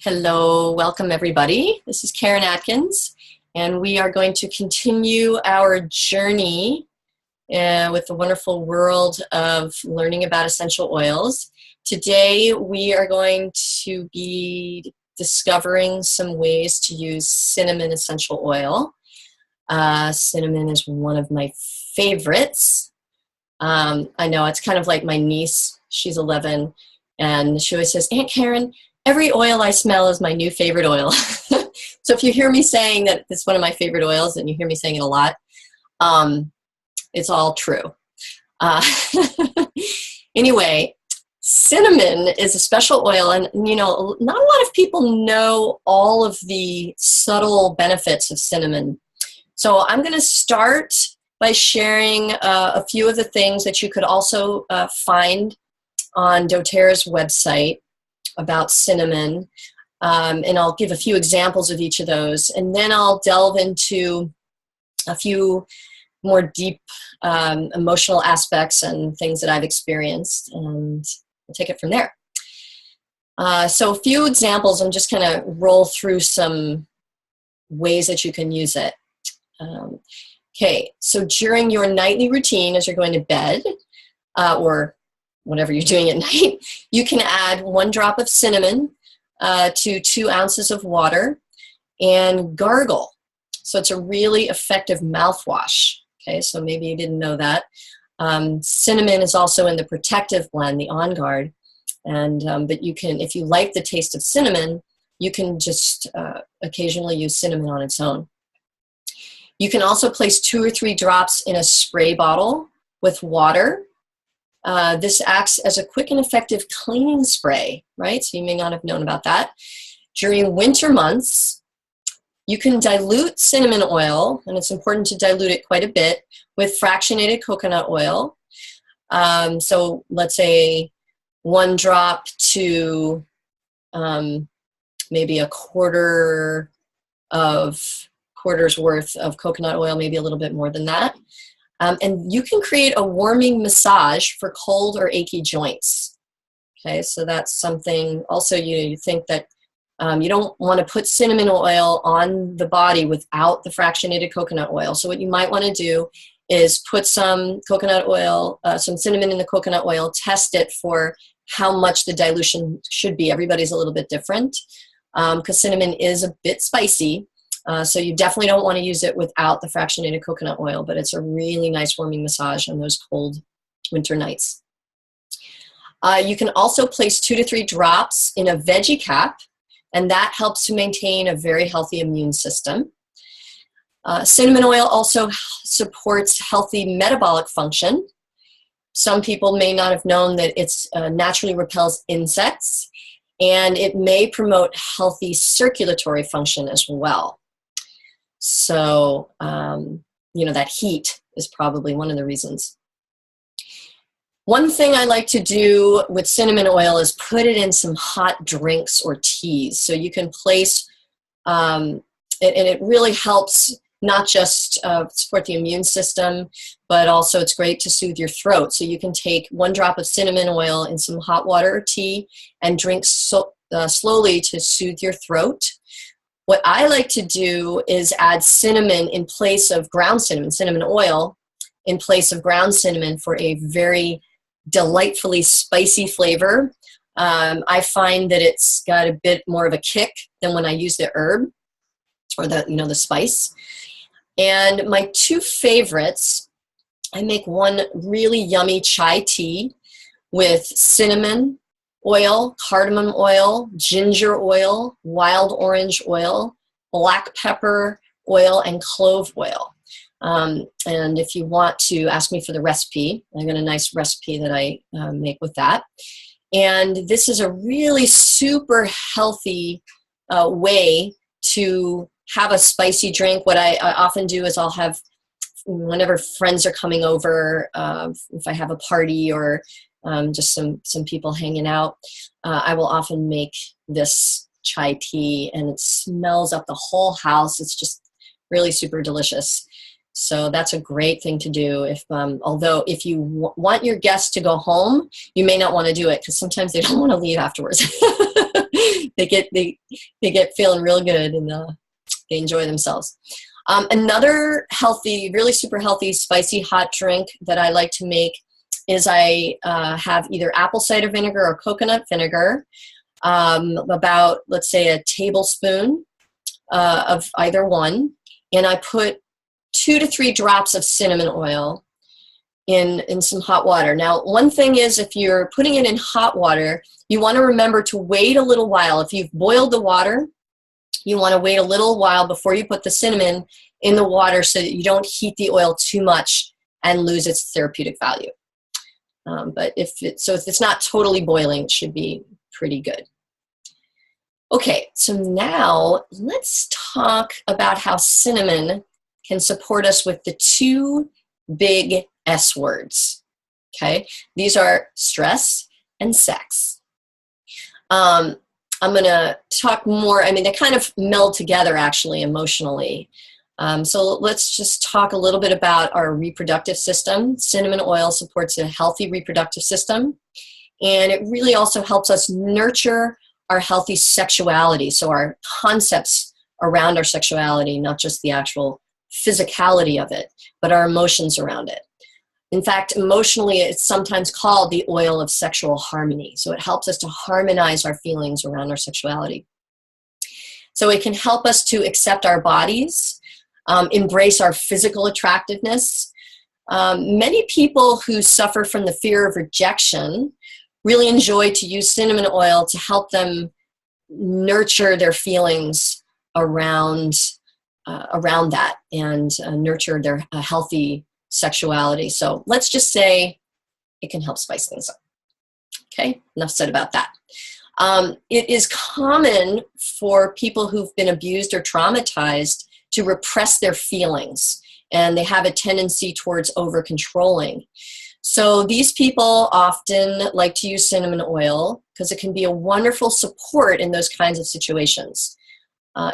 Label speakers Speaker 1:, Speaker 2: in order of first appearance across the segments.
Speaker 1: Hello, welcome everybody. This is Karen Atkins, and we are going to continue our journey with the wonderful world of learning about essential oils. Today we are going to be discovering some ways to use cinnamon essential oil. Cinnamon is one of my favorites. I know it's kind of like my niece. She's 11, and she always says, "Aunt Karen, every oil I smell is my new favorite oil." So if you hear me saying that it's one of my favorite oils, and you hear me saying it a lot, it's all true. Anyway, cinnamon is a special oil, and not a lot of people know all of the subtle benefits of cinnamon. So I'm going to start by sharing a few of the things that you could also find on doTERRA's website about cinnamon, and I'll give a few examples of each of those, and then I'll delve into a few more deep emotional aspects and things that I've experienced, and we'll take it from there. So a few examples, I'm just going to roll through some ways that you can use it. Okay, so during your nightly routine as you're going to bed, or whatever you're doing at night, you can add 1 drop of cinnamon to 2 ounces of water and gargle. So it's a really effective mouthwash. Okay, so maybe you didn't know that. Cinnamon is also in the protective blend, the On Guard, and but you can, if you like the taste of cinnamon, you can just occasionally use cinnamon on its own. You can also place 2 or 3 drops in a spray bottle with water. This acts as a quick and effective cleaning spray, right? So you may not have known about that. During winter months, you can dilute cinnamon oil, and it's important to dilute it quite a bit, with fractionated coconut oil. So let's say 1 drop to maybe a quarter's worth of coconut oil, maybe a little bit more than that. And you can create a warming massage for cold or achy joints. Okay, so that's something. Also, you think that you don't want to put cinnamon oil on the body without the fractionated coconut oil. So what you might want to do is put some coconut oil, some cinnamon in the coconut oil, test it for how much the dilution should be. Everybody's a little bit different because cinnamon is a bit spicy. So you definitely don't want to use it without the fractionated coconut oil, but it's a really nice warming massage on those cold winter nights. You can also place 2 to 3 drops in a veggie cap, and that helps to maintain a very healthy immune system. Cinnamon oil also supports healthy metabolic function. Some people may not have known that it naturally repels insects, and it may promote healthy circulatory function as well. So, that heat is probably one of the reasons. One thing I like to do with cinnamon oil is put it in some hot drinks or teas. So you can place, and it really helps not just support the immune system, but also it's great to soothe your throat. So you can take 1 drop of cinnamon oil in some hot water or tea and drink slowly to soothe your throat. What I like to do is add cinnamon in place of ground cinnamon, cinnamon oil in place of ground cinnamon for a very delightfully spicy flavor. I find that it's got a bit more of a kick than when I use the herb or the spice. And my 2 favorites, I make one really yummy chai tea with cinnamon oil, cardamom oil, ginger oil, wild orange oil, black pepper oil, and clove oil. And if you want to ask me for the recipe, I got a nice recipe that I make with that. And this is a really super healthy way to have a spicy drink. What I often do is I'll have, whenever friends are coming over, if I have a party or just some people hanging out, I will often make this chai tea, and it smells up the whole house. It's just really super delicious. So that's a great thing to do. Although if you want your guests to go home, you may not want to do it because sometimes they don't want to leave afterwards. they get feeling real good, and they enjoy themselves. Another healthy, really super healthy, spicy hot drink that I like to make is I have either apple cider vinegar or coconut vinegar, about, let's say, a tablespoon of either one, and I put 2 to 3 drops of cinnamon oil in some hot water. Now, one thing is, if you're putting it in hot water, you want to remember to wait a little while. If you've boiled the water, you want to wait a little while before you put the cinnamon in the water so that you don't heat the oil too much and lose its therapeutic value. But if it's not totally boiling, it should be pretty good. Okay, so now let's talk about how cinnamon can support us with the 2 big S words. Okay, these are stress and sex. I'm going to talk more, I mean, they kind of meld together actually emotionally. So let's just talk a little bit about our reproductive system. Cinnamon oil supports a healthy reproductive system, and it really also helps us nurture our healthy sexuality. So our concepts around our sexuality, not just the actual physicality of it, but our emotions around it. In fact, emotionally, it's sometimes called the oil of sexual harmony. So it helps us to harmonize our feelings around our sexuality. So it can help us to accept our bodies, embrace our physical attractiveness. Many people who suffer from the fear of rejection really enjoy to use cinnamon oil to help them nurture their feelings around that, and nurture their healthy sexuality. So let's just say it can help spice things up. Okay, enough said about that. It is common for people who've been abused or traumatized to repress their feelings, and they have a tendency towards over-controlling. So these people often like to use cinnamon oil because it can be a wonderful support in those kinds of situations.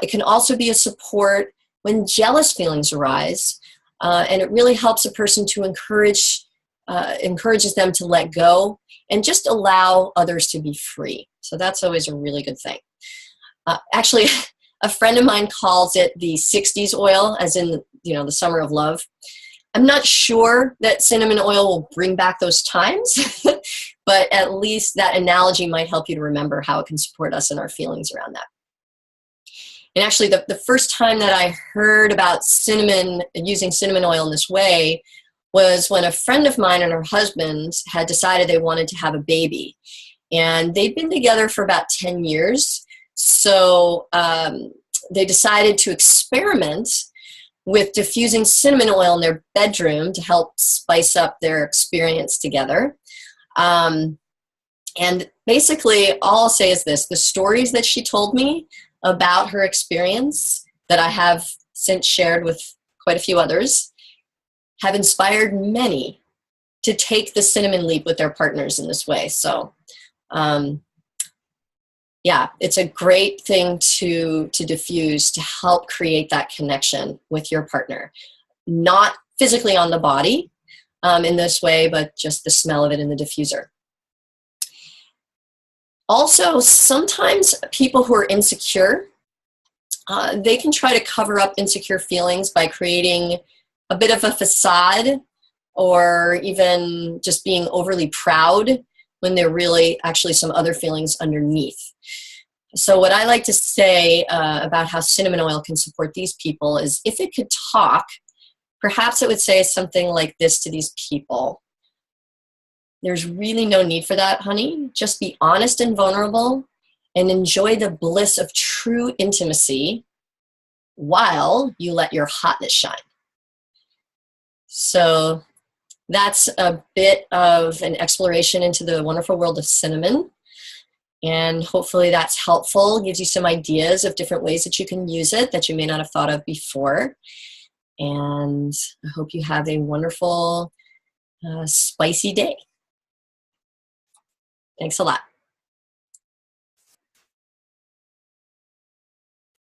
Speaker 1: It can also be a support when jealous feelings arise, and it really helps a person to encourages them to let go and just allow others to be free. So that's always a really good thing. Actually, a friend of mine calls it the 60s oil, as in, the summer of love. I'm not sure that cinnamon oil will bring back those times, but at least that analogy might help you to remember how it can support us in our feelings around that. And actually, the first time that I heard about using cinnamon oil in this way, was when a friend of mine and her husband had decided they wanted to have a baby. And they'd been together for about 10 years. So they decided to experiment with diffusing cinnamon oil in their bedroom to help spice up their experience together. And basically, all I'll say is this: the stories that she told me about her experience, that I have since shared with quite a few others, have inspired many to take the cinnamon leap with their partners in this way. So, yeah, it's a great thing to diffuse to help create that connection with your partner. Not physically on the body in this way, but just the smell of it in the diffuser. Also, sometimes people who are insecure, they can try to cover up insecure feelings by creating a bit of a facade, or even just being overly proud when there are really actually some other feelings underneath. So what I like to say about how cinnamon oil can support these people is, if it could talk, perhaps it would say something like this to these people: there's really no need for that, honey. Just be honest and vulnerable and enjoy the bliss of true intimacy while you let your hotness shine. So that's a bit of an exploration into the wonderful world of cinnamon. And hopefully that's helpful, gives you some ideas of different ways that you can use it that you may not have thought of before. And I hope you have a wonderful, spicy day. Thanks a lot.